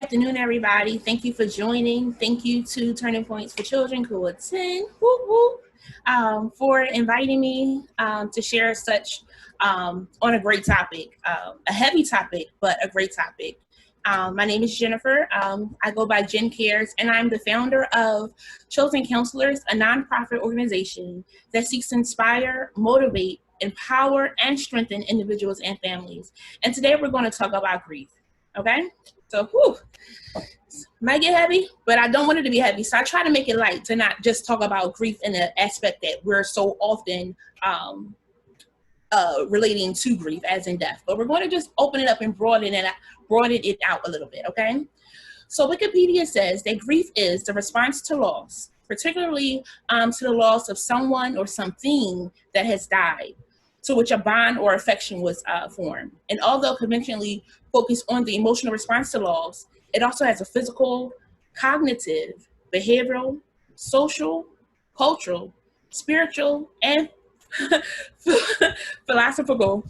Afternoon, everybody. Thank you for joining. Thank you to Turning Points for Children, Cool 10, whoop, whoop, for inviting me to share such on a great topic, a heavy topic, but a great topic. My name is Jennifer. I go by Jen Cares, and I'm the founder of Chosen Counselors, a nonprofit organization that seeks to inspire, motivate, empower, and strengthen individuals and families. And today we're going to talk about grief. Okay? So, might get heavy, but I don't want it to be heavy. So I try to make it light, to not just talk about grief in the aspect that we're so often relating to grief, as in death. But we're going to just open it up and broaden it out a little bit, okay? So Wikipedia says that grief is the response to loss, particularly to the loss of someone or something that has died, to which a bond or affection was formed. And although conventionally focused on the emotional response to loss, it also has a physical, cognitive, behavioral, social, cultural, spiritual, and philosophical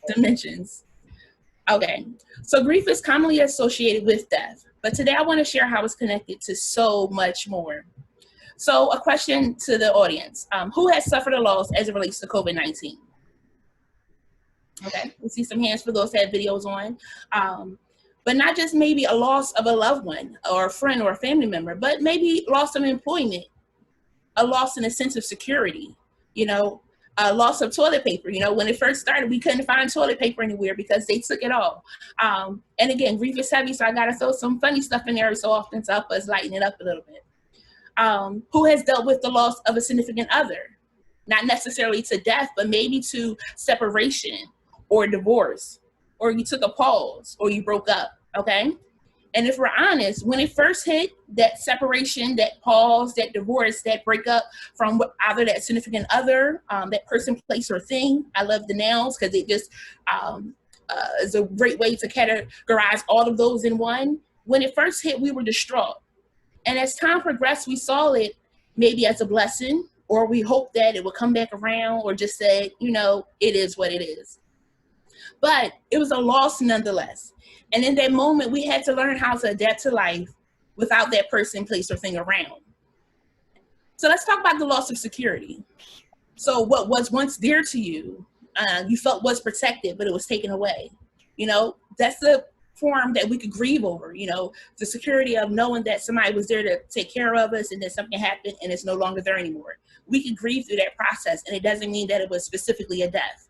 dimensions. Okay, so grief is commonly associated with death, but today I want to share how it's connected to so much more. So a question to the audience, who has suffered a loss as it relates to COVID-19? Okay, we see some hands for those that have videos on. But not just maybe a loss of a loved one or a friend or a family member, but maybe loss of employment, a loss in a sense of security, a loss of toilet paper. When it first started, we couldn't find toilet paper anywhere because they took it all. And again, grief is heavy, so I got to throw some funny stuff in there so often to help us lighten it up a little bit. Who has dealt with the loss of a significant other? Not necessarily to death, but maybe to separation or divorce, or you took a pause, or you broke up, okay? And if we're honest, when it first hit, that separation, that pause, that divorce, that breakup from either that significant other, that person, place, or thing. I love the nouns because it just is a great way to categorize all of those in one. When it first hit, we were distraught. And as time progressed, we saw it maybe as a blessing, or we hoped that it would come back around, or just said, it is what it is. But it was a loss nonetheless. And in that moment, we had to learn how to adapt to life without that person, place, or thing around. So let's talk about the loss of security. So what was once dear to you, you felt was protected, but it was taken away. That's the form that we could grieve over, the security of knowing that somebody was there to take care of us, and then something happened and it's no longer there anymore. We could grieve through that process, and it doesn't mean that it was specifically a death.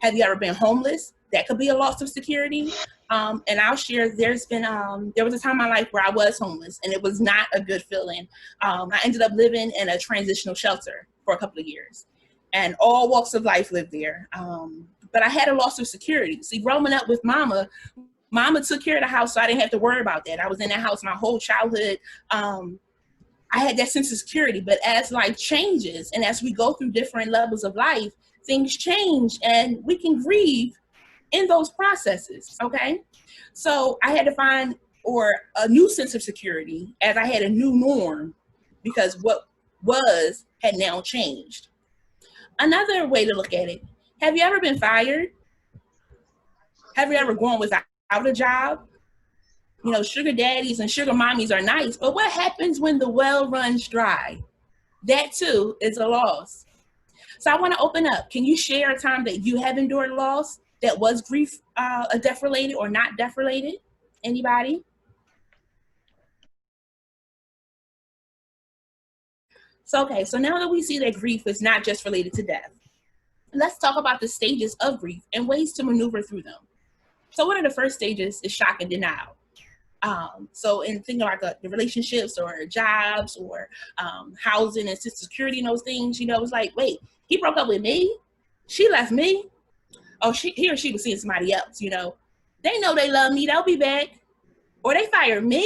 Have you ever been homeless? That could be a loss of security. And I'll share, there was a time in my life where I was homeless, and it was not a good feeling. I ended up living in a transitional shelter for a couple of years, and all walks of life lived there. But I had a loss of security. See, growing up with Mama took care of the house, so I didn't have to worry about that. I was in that house my whole childhood. I had that sense of security. But as life changes, and as we go through different levels of life, things change, and we can grieve in those processes, okay? So I had to find a new sense of security as I had a new norm, because what was had now changed. Another way to look at it, have you ever been fired? Have you ever gone without a job? Sugar daddies and sugar mommies are nice, but what happens when the well runs dry? That too is a loss. So I want to open up. Can you share a time that you have endured loss that was grief, death related or not death related? Anybody? So, okay, so now that we see that grief is not just related to death, let's talk about the stages of grief and ways to maneuver through them. So one of the first stages is shock and denial. So in thinking about the relationships or jobs or housing and social security and those things, it's like, wait, he broke up with me? She left me? Oh, he or she was seeing somebody else, They know they love me, they'll be back. Or they fired me?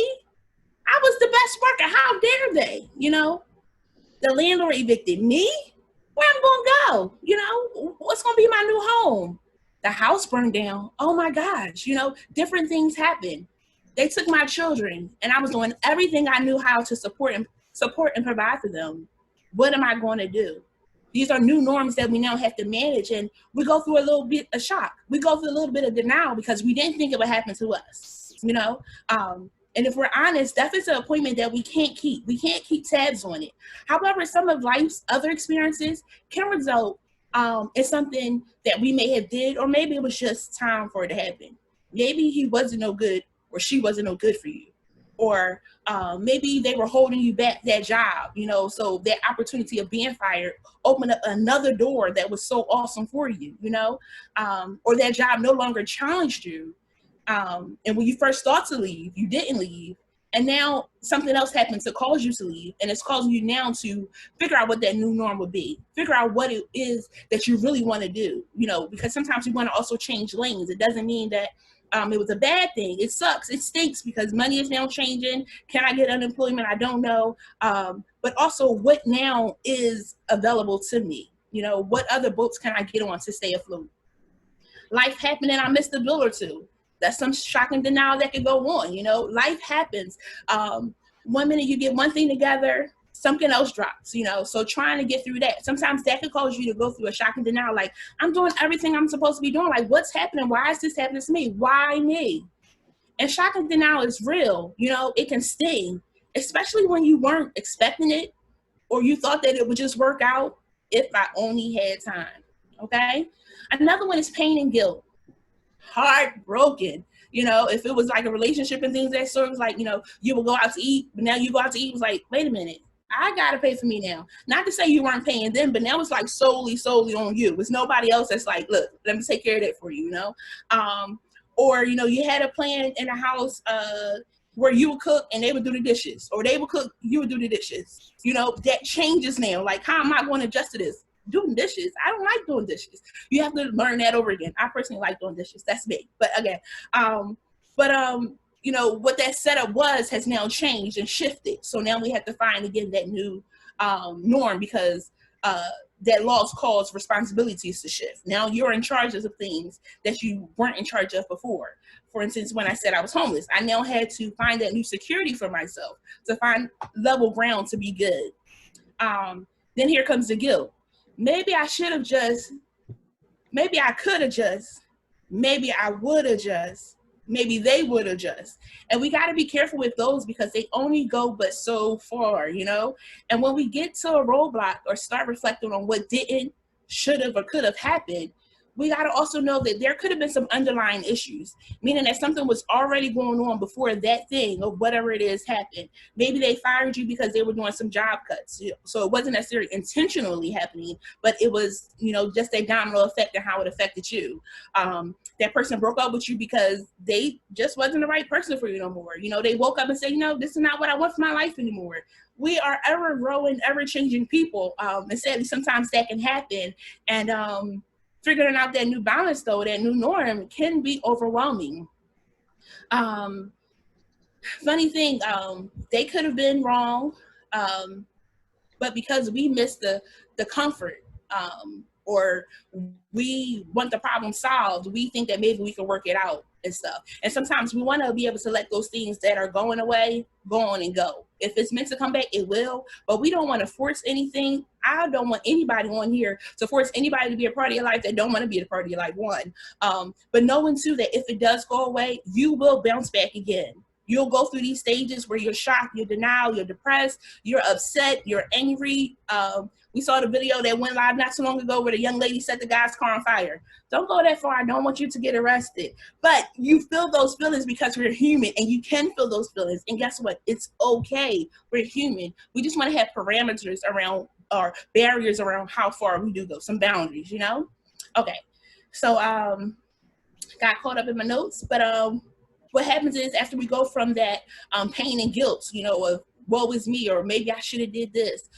I was the best worker, how dare they, The landlord evicted me? Where I'm gonna go? What's gonna be my new home? The house burned down. Oh my gosh, different things happen. They took my children, and I was doing everything I knew how to support and provide for them. What am I going to do? These are new norms that we now have to manage, and we go through a little bit of shock. We go through a little bit of denial because we didn't think it would happen to us. you know? And if we're honest, that is an appointment that we can't keep. We can't keep tabs on it. However, some of life's other experiences can result in something that we may have did, or maybe it was just time for it to happen. Maybe he wasn't no good, or she wasn't no good for you. Or maybe they were holding you back that job, you know, so that opportunity of being fired opened up another door that was so awesome for you, you know, or that job no longer challenged you. And when you first thought to leave, you didn't leave. And now something else happened to cause you to leave. And it's causing you now to figure out what that new norm would be. Figure out what it is that you really want to do, you know, because sometimes we want to also change lanes. It doesn't mean that it was a bad thing. It sucks. It stinks because money is now changing. Can I get unemployment? I don't know. But also what now is available to me? You know, what other boats can I get on to stay afloat? Life happened and I missed a bill or two. That's some shocking denial that could go on. You know, life happens. 1 minute you get one thing together, something else drops, you know, so trying to get through that. Sometimes that could cause you to go through a shocking denial, like, I'm doing everything I'm supposed to be doing. Like, what's happening? Why is this happening to me? Why me? And shocking denial is real. You know, it can sting, especially when you weren't expecting it or you thought that it would just work out if I only had time. Okay. Another one is pain and guilt. Heartbroken. You know, if it was like a relationship and things that sort of like, you know, you will go out to eat, but now you go out to eat, it was like, wait a minute, I gotta pay for me now. Not to say you weren't paying them, but now it's like solely on you. It's nobody else that's like, look, let me take care of that for you, you know? Or, you know, you had a plan in the house where you would cook and they would do the dishes, or they would cook, you would do the dishes. You know, that changes now. Like, how am I going to adjust to this? Doing dishes. I don't like doing dishes. You have to learn that over again. I personally like doing dishes. That's me. But again, you know, what that setup was has now changed and shifted. So now we have to find again that new norm, because that loss caused responsibilities to shift. Now you're in charge of things that you weren't in charge of before. For instance, when I said I was homeless, I now had to find that new security for myself, to find level ground to be good. Then here comes the guilt. Maybe I should have just, maybe I could have just, maybe I would have just, maybe they would have just. And we got to be careful with those because they only go but so far, you know? And when we get to a roadblock or start reflecting on what didn't, should have, or could have happened, we got to also know that there could have been some underlying issues, meaning that something was already going on before that thing or whatever it is happened. Maybe they fired you because they were doing some job cuts. So it wasn't necessarily intentionally happening, but it was, you know, just a domino effect and how it affected you. That person broke up with you because they just wasn't the right person for you no more. You know, they woke up and said, you know, this is not what I want for my life anymore. We are ever growing, ever changing people. And sadly, sometimes that can happen. And, figuring out that new balance, though, that new norm can be overwhelming. Funny thing, they could have been wrong, but because we missed the comfort, or we want the problem solved, we think that maybe we can work it out and stuff. And sometimes we want to be able to let those things that are going away go on and go. If it's meant to come back, it will, but we don't want to force anything. I don't want anybody on here to force anybody to be a part of your life that don't want to be a part of your life, one. But knowing too that if it does go away, you will bounce back again. You'll go through these stages where you're shocked, you're denial, you're depressed, you're upset, you're angry. We saw the video that went live not so long ago where the young lady set the guy's car on fire. Don't go that far. I don't want you to get arrested. But you feel those feelings because we're human, and you can feel those feelings. And guess what? It's okay. We're human. We just want to have parameters around, or barriers around how far we do go, some boundaries, you know? Okay. So got caught up in my notes, but what happens is after we go from that pain and guilt, you know, of woe is me, or maybe I should have did this,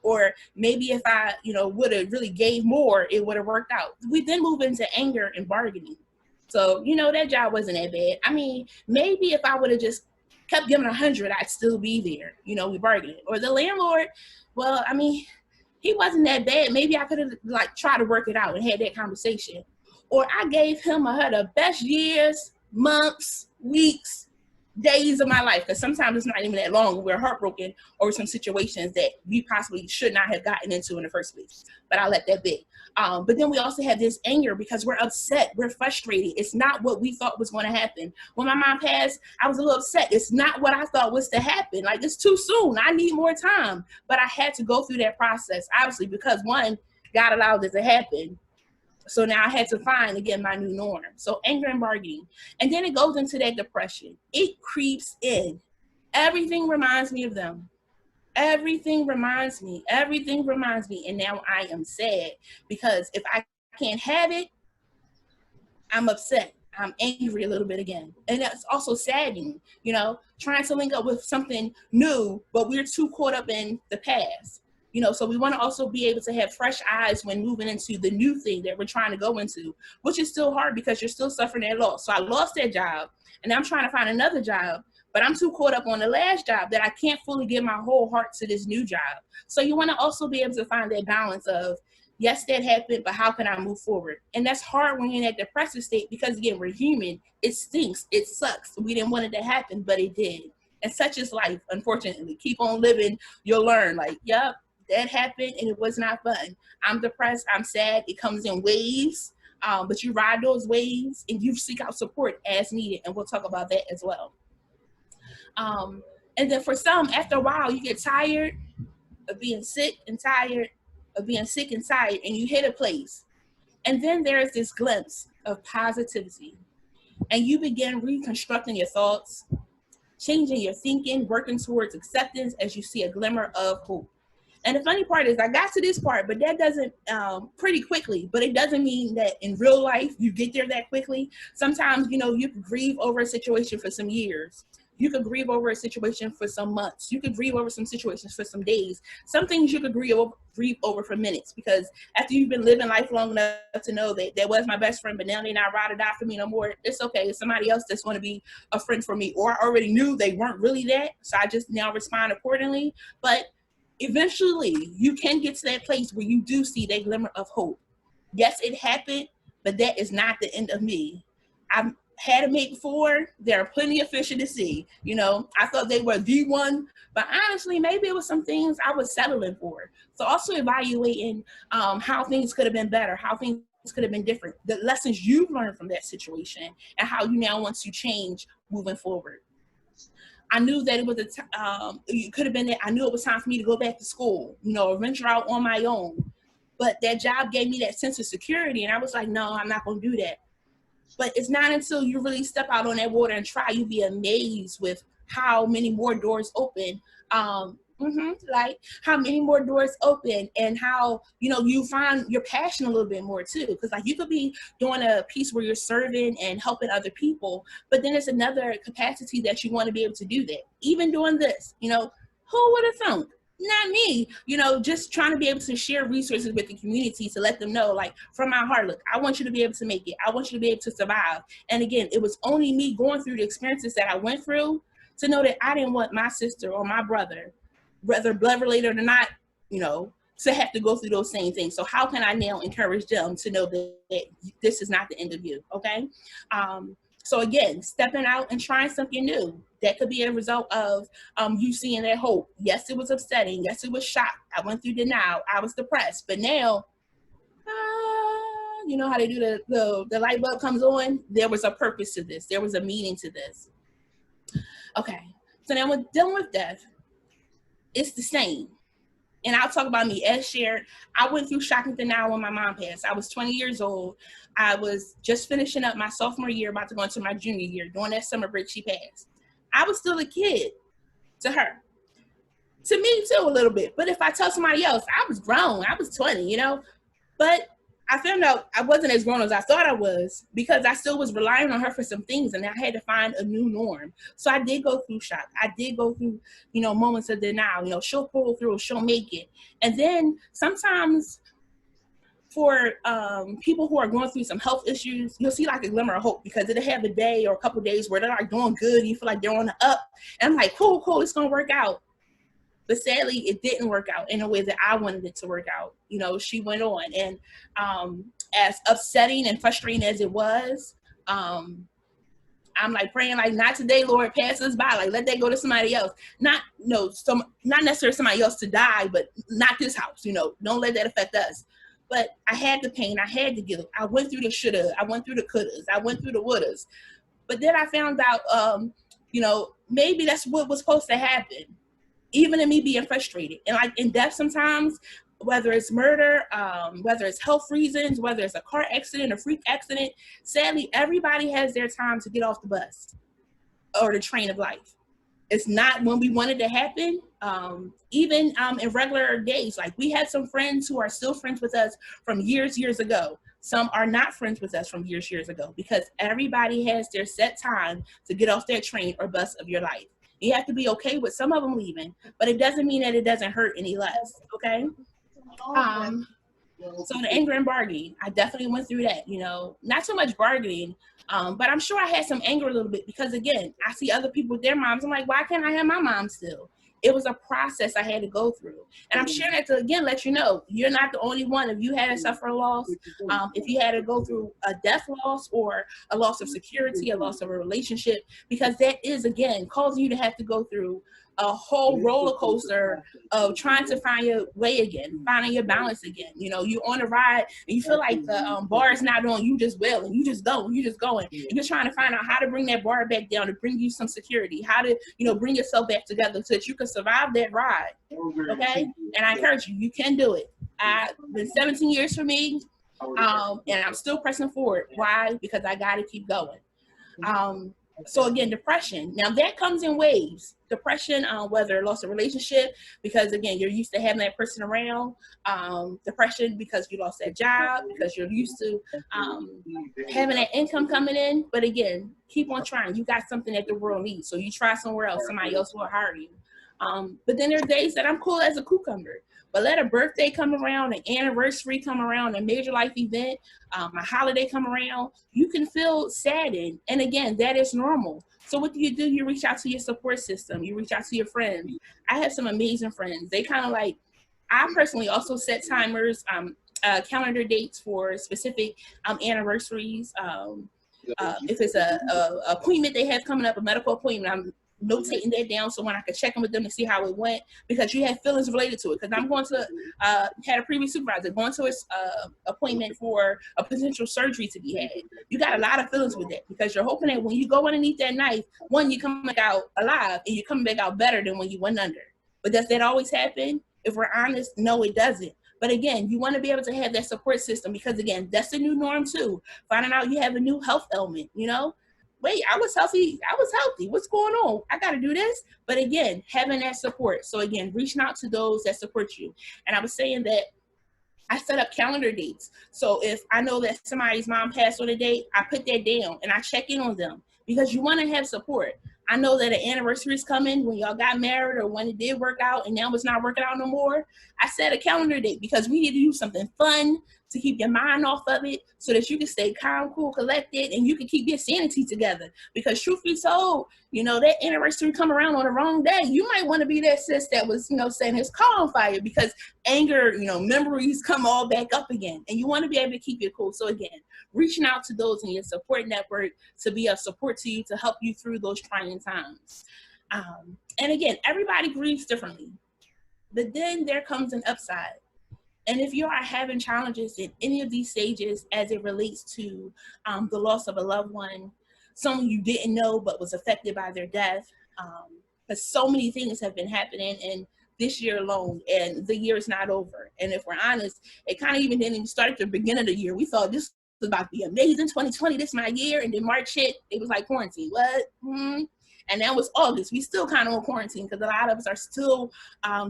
or maybe if I, you know, would have really gave more, it would have worked out. We then move into anger and bargaining. So, you know, that job wasn't that bad. I mean, maybe if I would have just kept giving 100, I'd still be there. You know, we bargaining. Or the landlord, well, I mean, he wasn't that bad. Maybe I could have like tried to work it out and had that conversation. Or I gave him or her the best years, months, weeks, days of my life, because sometimes it's not even that long. We're heartbroken over some situations that we possibly should not have gotten into in the first place. But I'll let that be. But then we also have this anger because we're upset, we're frustrated. It's not what we thought was going to happen. When my mom passed, I was a little upset. It's not what I thought was to happen. Like, it's too soon. I need more time. But I had to go through that process, obviously, because one, God allowed it to happen. So now I had to find, again, my new norm. So anger and bargaining. And then it goes into that depression. It creeps in. Everything reminds me of them. Everything reminds me. Everything reminds me. And now I am sad because if I can't have it, I'm upset. I'm angry a little bit again. And that's also saddening, you know, trying to link up with something new, but we're too caught up in the past. You know, so we want to also be able to have fresh eyes when moving into the new thing that we're trying to go into, which is still hard because you're still suffering that loss. So I lost that job and I'm trying to find another job, but I'm too caught up on the last job that I can't fully give my whole heart to this new job. So you want to also be able to find that balance of, yes, that happened, but how can I move forward? And that's hard when you're in that depressive state because, again, we're human. It stinks. It sucks. We didn't want it to happen, but it did. And such is life, unfortunately. Keep on living. You'll learn, like, yep, that happened and it was not fun. I'm depressed. I'm sad. It comes in waves, but you ride those waves and you seek out support as needed. And we'll talk about that as well. And then for some, after a while, you get tired of being sick and tired of being sick and tired, and you hit a place. And then there's this glimpse of positivity. And you begin reconstructing your thoughts, changing your thinking, working towards acceptance as you see a glimmer of hope. And the funny part is I got to this part, but that doesn't pretty quickly, but it doesn't mean that in real life you get there that quickly. Sometimes, you know, you can grieve over a situation for some years. You could grieve over a situation for some months. You could grieve over some situations for some days. Some things you could grieve over for minutes, because after you've been living life long enough to know that that was my best friend, but now they're not ride or die for me no more, it's okay. It's somebody else that's going to be a friend for me. Or I already knew they weren't really that, so I just now respond accordingly. But eventually, you can get to that place where you do see that glimmer of hope. Yes, it happened, but that is not the end of me. I've had a mate before. There are plenty of fish in the sea. You know, I thought they were the one, but honestly, maybe it was some things I was settling for. So also evaluating how things could have been better, how things could have been different, the lessons you've learned from that situation, and how you now want to change moving forward. I knew that it was it could have been that I knew it was time for me to go back to school, you know, venture out on my own. But that job gave me that sense of security, and I was like, no, I'm not going to do that. But it's not until you really step out on that water and try, you'll be amazed with how many more doors open. Like how many more doors open, and how, you know, you find your passion a little bit more too. Because like you could be doing a piece where you're serving and helping other people, but then it's another capacity that you want to be able to do that. Even doing this, you know, who would have thunk? Not me, you know, just trying to be able to share resources with the community to let them know, like, from my heart, look, I want you to be able to make it. I want you to be able to survive. And again, it was only me going through the experiences that I went through to know that I didn't want my sister or my brother, whether blood related or not, you know, to have to go through those same things. So how can I now encourage them to know that this is not the end of you, okay? So again, stepping out and trying something new. That could be a result of you seeing that hope. Yes, it was upsetting. Yes, it was shock. I went through denial. I was depressed. But now, you know how they do the light bulb comes on? There was a purpose to this. There was a meaning to this. Okay, so now with dealing with death, it's the same. And I'll talk about me. As shared, I went through shock and denial when my mom passed. I was 20 years old. I was just finishing up my sophomore year, about to go into my junior year. During that summer break, she passed. I was still a kid to her. To me, too, a little bit. But if I tell somebody else, I was grown. I was 20, you know. But I found out I wasn't as grown as I thought I was, because I still was relying on her for some things, and I had to find a new norm. So I did go through shock. I did go through, you know, moments of denial. You know, she'll pull through, she'll make it. And then sometimes for people who are going through some health issues, you'll see like a glimmer of hope, because it'll have a day or a couple of days where they're like doing good. You feel like they're on the up. And I'm like, cool, it's going to work out. But sadly, it didn't work out in a way that I wanted it to work out. You know, she went on. And as upsetting and frustrating as it was, I'm like praying, like, not today, Lord, pass us by. Like, let that go to somebody else. Not necessarily somebody else to die, but not this house, you know, don't let that affect us. But I had the pain, I had the guilt. I went through the shoulda, I went through the couldas, I went through the wouldas. But then I found out, you know, maybe that's what was supposed to happen, even in me being frustrated. And like in death sometimes, whether it's murder, whether it's health reasons, whether it's a car accident, a freak accident, sadly, everybody has their time to get off the bus or the train of life. It's not when we want it to happen. Even in regular days, like we had some friends who are still friends with us from years ago. Some are not friends with us from years ago, because everybody has their set time to get off their train or bus of your life. You have to be okay with some of them leaving, but it doesn't mean that it doesn't hurt any less, okay? So the anger and bargaining, I definitely went through that, you know, not so much bargaining, but I'm sure I had some anger a little bit because, again, I see other people with their moms. I'm like, why can't I have my mom still? It was a process I had to go through. And I'm sharing that to, again, let you know, you're not the only one. If you had to suffer a loss, if you had to go through a death loss or a loss of security, a loss of a relationship, because that is, again, causing you to have to go through a whole roller coaster of trying to find your way again, finding your balance again. You know, you're on a ride and you feel like the bar is not on, you just will, and you just going. And you're trying to find out how to bring that bar back down, to bring you some security, how to, you know, bring yourself back together so that you can survive that ride. Okay? And I encourage you, you can do it. It's been 17 years for me, and I'm still pressing forward. Why? Because I got to keep going. So again, depression. Now that comes in waves. Depression, whether lost a relationship, because again, you're used to having that person around. Depression because you lost that job, because you're used to having that income coming in. But again, keep on trying. You got something that the world needs. So you try somewhere else, somebody else will hire you. But then there are days that I'm cool as a cucumber. But let a birthday come around, an anniversary come around, a major life event, a holiday come around, you can feel saddened. And again, that is normal. So what do? You reach out to your support system. You reach out to your friends. I have some amazing friends. They kind of like, I personally also set timers, calendar dates for specific anniversaries. If it's a appointment they have coming up, a medical appointment, I'm notating that down so when I can check in with them to see how it went, because you have feelings related to it. Because I'm going to had a previous supervisor going to his appointment for a potential surgery to be had. You got a lot of feelings with that, because you're hoping that when you go underneath that knife, one, you come back out alive, and you're coming back out better than when you went under. But does that always happen? If we're honest, no, it doesn't. But again, you want to be able to have that support system, because again, that's the new norm too. Finding out you have a new health ailment, you know? Wait, I was healthy. What's going on? I got to do this. But again, having that support. So again, reaching out to those that support you. And I was saying that I set up calendar dates. So if I know that somebody's mom passed on a date, I put that down and I check in on them, because you want to have support. I know that an anniversary is coming when y'all got married, or when it did work out and now it's not working out no more. I set a calendar date because we need to do something fun to keep your mind off of it, so that you can stay calm, cool, collected, and you can keep your sanity together. Because truth be told, you know, that anniversary come around on the wrong day, you might want to be that sis that was, you know, setting his car on fire, because anger, you know, memories come all back up again, and you want to be able to keep it cool. So again, reaching out to those in your support network to be a support to you, to help you through those trying times. And again, everybody grieves differently, but then there comes an upside. And if you are having challenges in any of these stages as it relates to the loss of a loved one, someone you didn't know but was affected by their death, because so many things have been happening in this year alone, and the year is not over. And if we're honest, it kind of even didn't even start at the beginning of the year. We thought this was about to be amazing, 2020, this is my year, and then March hit, it was like quarantine. What? And now it's August. We still kind of on quarantine, because a lot of us are still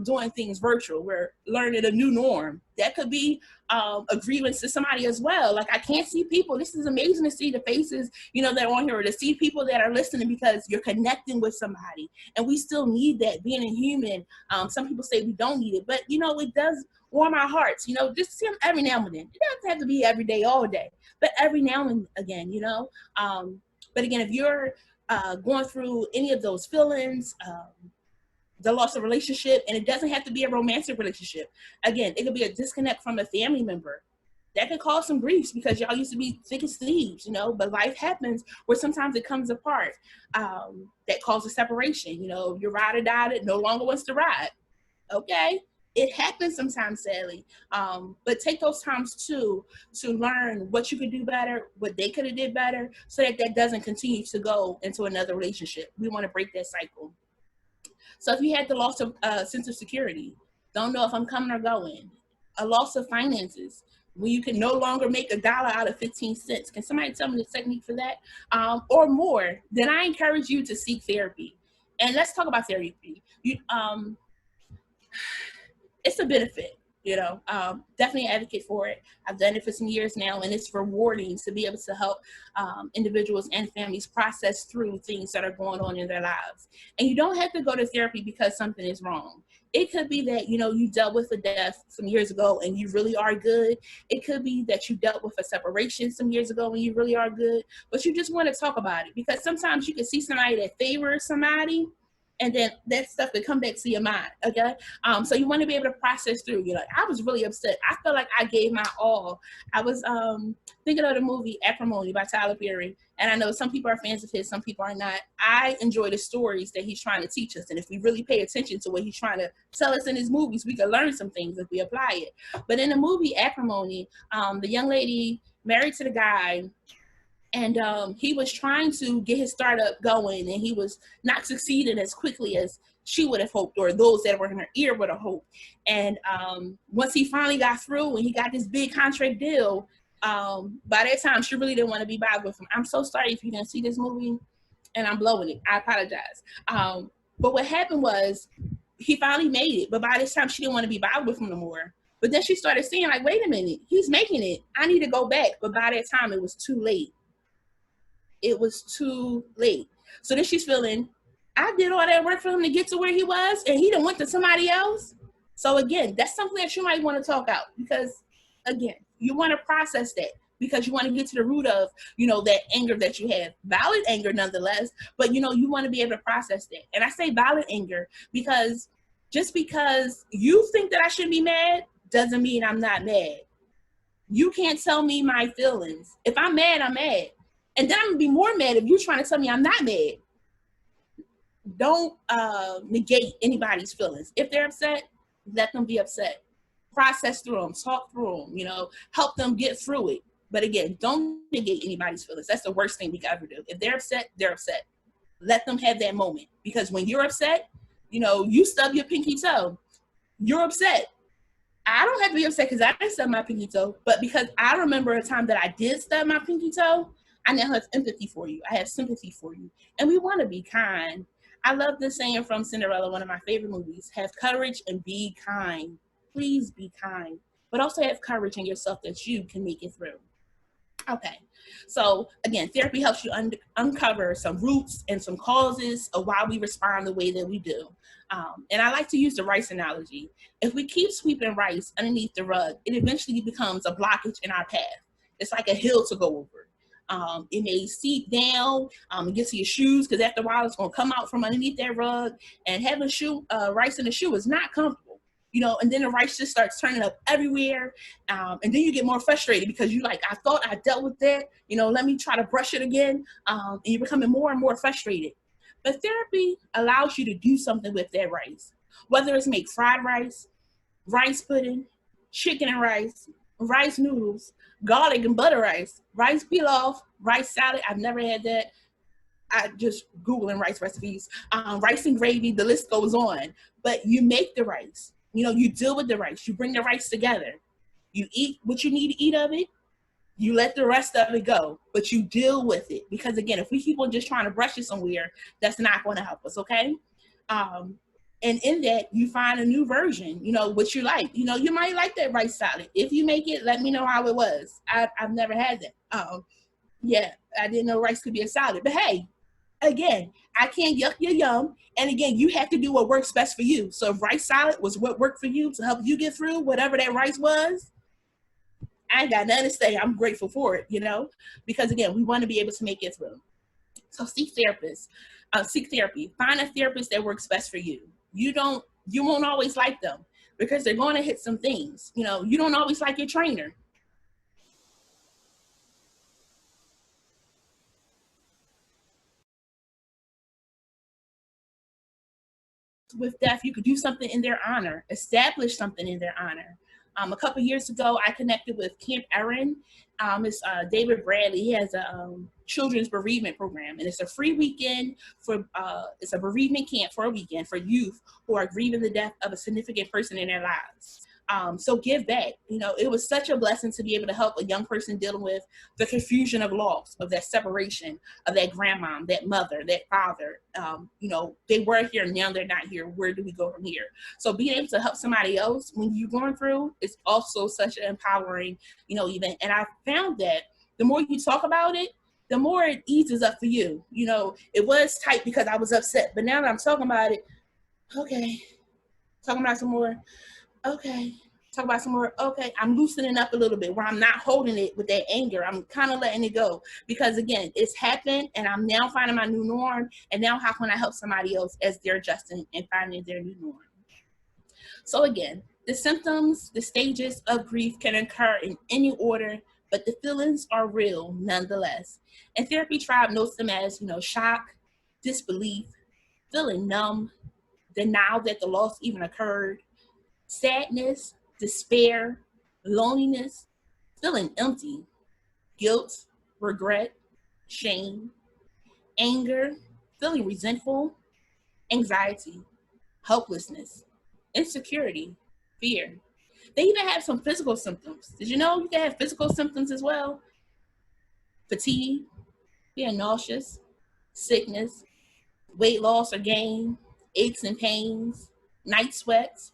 doing things virtual. We're learning a new norm. That could be a grievance to somebody as well. Like, I can't see people. This is amazing to see the faces, you know, that are on here, or to see people that are listening, because you're connecting with somebody. And we still need that, being a human. Some people say we don't need it, but, you know, it does warm our hearts, you know, just see them every now and then. It doesn't have to be every day, all day, but every now and again, you know. But again, if you're going through any of those feelings, the loss of relationship, and it doesn't have to be a romantic relationship. Again, it could be a disconnect from a family member. That could cause some griefs because y'all used to be thick as thieves, you know, but life happens where sometimes it comes apart. That causes separation. You know, your ride or die that no longer wants to ride. Okay. It happens sometimes, sadly. But take those times too to learn what you could do better, what they could have did better, so that that doesn't continue to go into another relationship. We want to break that cycle. So if you had the loss of sense of security, don't know if I'm coming or going, a loss of finances, when you can no longer make $1 out of 15 cents. Can somebody tell me the technique for that? Or more, then I encourage you to seek therapy. And let's talk about therapy. It's a benefit, you know, definitely advocate for it. I've done it for some years now, and it's rewarding to be able to help individuals and families process through things that are going on in their lives. And you don't have to go to therapy because something is wrong. It could be that, you know, you dealt with a death some years ago and you really are good. It could be that you dealt with a separation some years ago and you really are good, but you just want to talk about it, because sometimes you can see somebody that favors somebody, and then that stuff could come back to your mind. Okay. So you want to be able to process through. You're like, I was really upset. I felt like I gave my all. I was thinking of the movie Acrimony by Tyler Perry. And I know some people are fans of his, some people are not. I enjoy the stories that he's trying to teach us. And if we really pay attention to what he's trying to tell us in his movies, we can learn some things if we apply it. But in the movie Acrimony, the young lady married to the guy, and he was trying to get his startup going, and he was not succeeding as quickly as she would have hoped, or those that were in her ear would have hoped. And once he finally got through and he got this big contract deal, by that time she really didn't want to be bothered with him. I'm so sorry if you didn't see this movie, and I'm blowing it. I apologize. But what happened was he finally made it, but by this time she didn't want to be bothered with him no more. But then she started seeing, like, wait a minute, he's making it. I need to go back. But by that time it was too late. It was too late. So then she's feeling, I did all that work for him to get to where he was, and he done went to somebody else. So again, that's something that you might want to talk out, because again, you want to process that, because you want to get to the root of, you know, that anger that you have. Valid anger nonetheless, but you know, you want to be able to process that. And I say valid anger because just because you think that I shouldn't be mad doesn't mean I'm not mad. You can't tell me my feelings. If I'm mad, I'm mad. And then I'm gonna be more mad if you're trying to tell me I'm not mad. Don't negate anybody's feelings. If they're upset, let them be upset. Process through them, talk through them, you know, help them get through it. But again, don't negate anybody's feelings. That's the worst thing we can ever do. If they're upset, they're upset. Let them have that moment. Because when you're upset, you know, you stub your pinky toe. You're upset. I don't have to be upset because I didn't stub my pinky toe, but because I remember a time that I did stub my pinky toe, I now have empathy for you. I have sympathy for you. And we want to be kind. I love this saying from Cinderella, one of my favorite movies. Have courage and be kind. Please be kind. But also have courage in yourself that you can make it through. Okay. So again, therapy helps you uncover some roots and some causes of why we respond the way that we do. And I like to use the rice analogy. If we keep sweeping rice underneath the rug, it eventually becomes a blockage in our path. It's like a hill to go over. It may seep down and get to your shoes, because after a while it's going to come out from underneath that rug, and having rice in the shoe is not comfortable, you know, and then the rice just starts turning up everywhere, and then you get more frustrated because you're like, I thought I dealt with that, you know, let me try to brush it again, and you're becoming more and more frustrated. But therapy allows you to do something with that rice, whether it's make fried rice, rice pudding, chicken and rice noodles, garlic and butter rice pilaf, rice salad. I've never had that. I just Googling rice recipes, rice and gravy, the list goes on. But you make the rice, you know, you deal with the rice, you bring the rice together, you eat what you need to eat of it, you let the rest of it go, but you deal with it. Because again, if we keep on just trying to brush it somewhere, that's not going to help us, okay? And in that, you find a new version, you know, what you like. You know, you might like that rice salad. If you make it, let me know how it was. I've never had that. Yeah, I didn't know rice could be a salad. But hey, again, I can't yuck your yum. And again, you have to do what works best for you. So if rice salad was what worked for you to help you get through whatever that rice was, I ain't got nothing to say. I'm grateful for it, you know, because again, we want to be able to make it through. So seek therapists. Seek therapy. Find a therapist that works best for you. You won't always like them because they're going to hit some things. You know, you don't always like your trainer. with death, you could do something in their honor, establish something in their honor. A couple years ago, I connected with Camp Erin. It's David Bradley. He has a children's bereavement program, and it's a free weekend for. It's a bereavement camp for a weekend for youth who are grieving the death of a significant person in their lives. So give back. You know, it was such a blessing to be able to help a young person dealing with the confusion of loss, of that separation, of that grandmom, that mother, that father. You know, they were here, now they're not here. Where do we go from here? So being able to help somebody else when you're going through is also such an empowering, you know, event. And I found that the more you talk about it, the more it eases up for you. You know, it was tight because I was upset, but now that I'm talking about it, okay, talking about some more, okay, talk about some more, okay, I'm loosening up a little bit where I'm not holding it with that anger. I'm kind of letting it go because, again, it's happened and I'm now finding my new norm. And now how can I help somebody else as they're adjusting and finding their new norm? So again, the symptoms, the stages of grief can occur in any order, but the feelings are real nonetheless. And Therapy Tribe notes them as, you know, shock, disbelief, feeling numb, denial that the loss even occurred, sadness, despair, loneliness, feeling empty, guilt, regret, shame, anger, feeling resentful, anxiety, helplessness, insecurity, fear. They even have some physical symptoms. Did you know you can have physical symptoms as well? Fatigue, being nauseous, sickness, weight loss or gain, aches and pains, night sweats,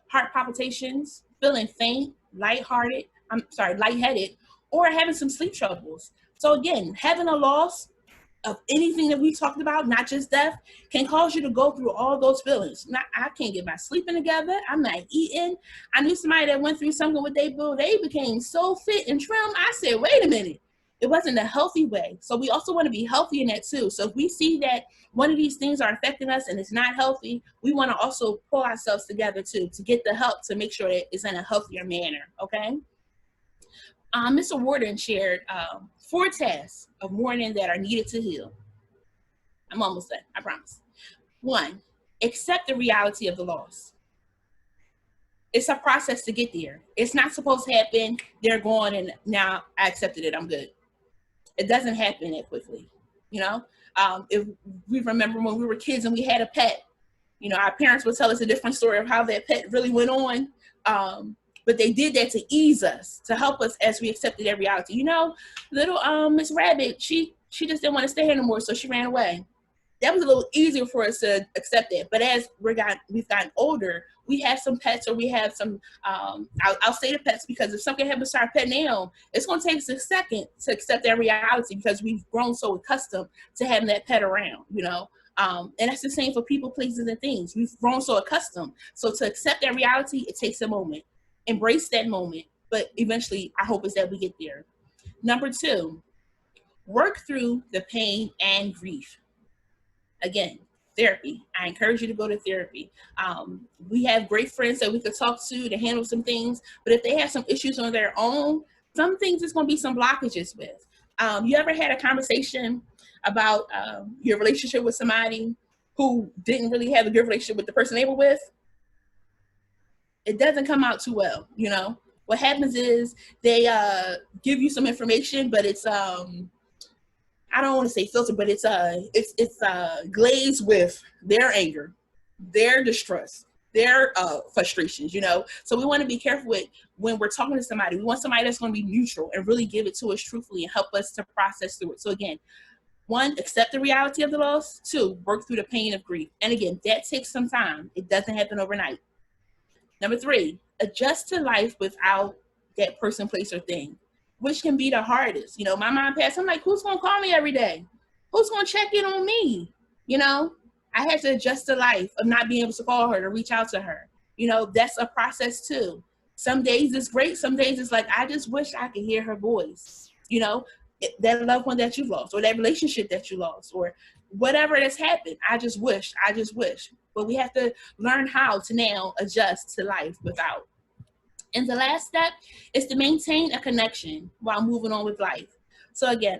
heart palpitations, feeling faint, lightheaded, or having some sleep troubles. So again, having a loss of anything that we talked about, not just death, can cause you to go through all those feelings. I can't get my sleeping together. I'm not eating. I knew somebody that went through something with their boo. They became so fit and trim. I said, wait a minute. It wasn't a healthy way. So we also want to be healthy in that too. So if we see that one of these things are affecting us and it's not healthy, we want to also pull ourselves together too, to get the help to make sure that it's in a healthier manner, okay? Mr. Warden shared 4 tasks of mourning that are needed to heal. I'm almost done, I promise. 1, accept the reality of the loss. It's a process to get there. It's not supposed to happen, they're gone, and now I accepted it, I'm good. It doesn't happen that quickly, you know? If we remember when we were kids and we had a pet, you know, our parents would tell us a different story of how that pet really went on. But they did that to ease us, to help us as we accepted that reality. You know, little Miss Rabbit, she just didn't want to stay here anymore, so she ran away. That was a little easier for us to accept that. But as we've gotten older, we have some pets, or we have some, I'll say the pets because if something happens to our pet now, it's going to take us a second to accept that reality because we've grown so accustomed to having that pet around, you know. And that's the same for people, places, and things. We've grown so accustomed. So to accept that reality, it takes a moment. Embrace that moment. But eventually, our hope is that we get there. Number 2, work through the pain and grief. Again, therapy. I encourage you to go to therapy. We have great friends that we could talk to handle some things, but if they have some issues on their own, some things it's going to be some blockages with. You ever had a conversation about your relationship with somebody who didn't really have a good relationship with the person they were with? It doesn't come out too well, you know? What happens is they give you some information, but it's I don't want to say filter, but it's glazed with their anger, their distrust, their frustrations, you know? So we want to be careful with when we're talking to somebody. We want somebody that's going to be neutral and really give it to us truthfully and help us to process through it. So again, 1, accept the reality of the loss. 2, work through the pain of grief. And again, that takes some time. It doesn't happen overnight. Number 3, adjust to life without that person, place, or thing, which can be the hardest. You know, my mom passed. I'm like, who's going to call me every day? Who's going to check in on me? You know, I had to adjust to life of not being able to call her, to reach out to her. You know, that's a process too. Some days it's great. Some days it's like, I just wish I could hear her voice. You know, that loved one that you lost, or that relationship that you lost, or whatever has happened. I just wish. But we have to learn how to now adjust to life without. And the last step is to maintain a connection while moving on with life. So again,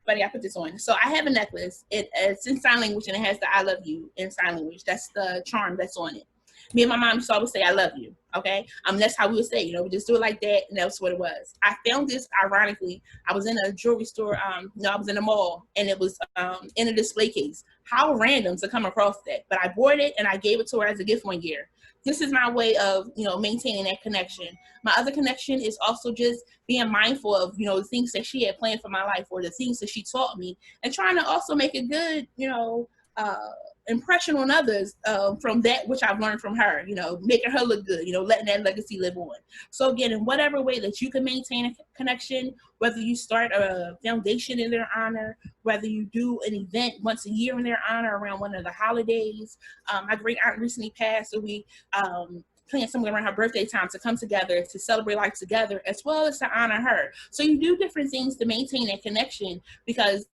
Buddy, I put this on. So I have a necklace. It's in sign language and it has the I love you in sign language. That's the charm that's on it. Me and my mom used to always say I love you. Okay. That's how we would say, we just do it like that, and that's what it was. I found this ironically. I was in a jewelry store, no, I was in a mall, and it was in a display case. How random to come across that. But I bought it and I gave it to her as a gift one year. This is my way of, maintaining that connection. My other connection is also just being mindful of, the things that she had planned for my life or the things that she taught me, and trying to also make a good, impression on others from that which I've learned from her, making her look good, letting that legacy live on. So again, in whatever way that you can maintain a connection, whether you start a foundation in their honor, whether you do an event once a year in their honor around one of the holidays. My great aunt recently passed, so we planned somewhere around her birthday time to come together to celebrate life together, as well as to honor her. So you do different things to maintain that connection, because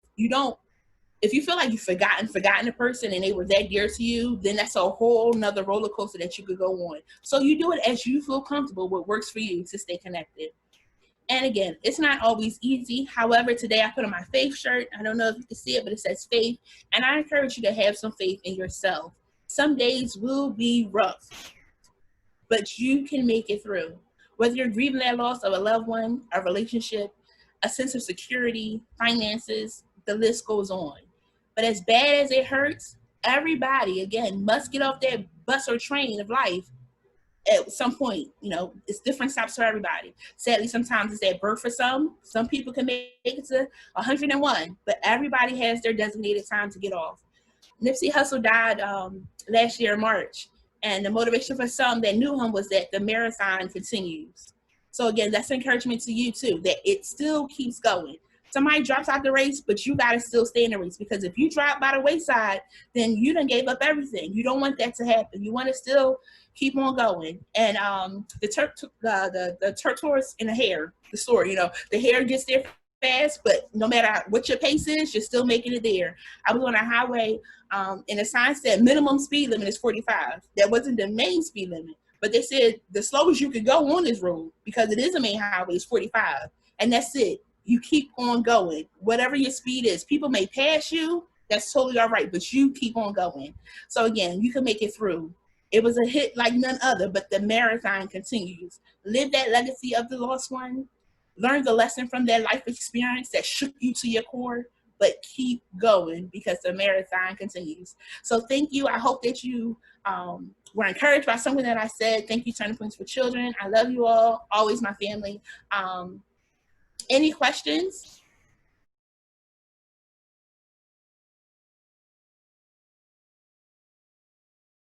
if you feel like you've forgotten a person and they were that dear to you, then that's a whole nother roller coaster that you could go on. So you do it as you feel comfortable, what works for you to stay connected. And again, it's not always easy. However, today I put on my faith shirt. I don't know if you can see it, but it says faith. And I encourage you to have some faith in yourself. Some days will be rough, but you can make it through. Whether you're grieving that loss of a loved one, a relationship, a sense of security, finances, the list goes on. But as bad as it hurts, everybody, again, must get off that bus or train of life at some point. It's different stops for everybody. Sadly, sometimes it's at birth for some. Some people can make it to 101, but everybody has their designated time to get off. Nipsey Hussle died last year in March, and the motivation for some that knew him was that the marathon continues. So again, that's encouragement to you too, that it still keeps going. Somebody drops out the race, but you got to still stay in the race, because if you drop by the wayside, then you done gave up everything. You don't want that to happen. You want to still keep on going. And the tortoise and the hare, the story, the hare gets there fast, but no matter what your pace is, you're still making it there. I was on a highway, and the sign said minimum speed limit is 45. That wasn't the main speed limit, but they said the slowest you could go on this road, because it is a main highway, is 45, and that's it. You keep on going, whatever your speed is. People may pass you, that's totally all right, but you keep on going. So again, you can make it through. It was a hit like none other, but the marathon continues. Live that legacy of the lost one. Learn the lesson from that life experience that shook you to your core, but keep going, because the marathon continues. So thank you. I hope that you were encouraged by something that I said. Thank you, Turning Points for Children. I love you all. Always my family. Any questions?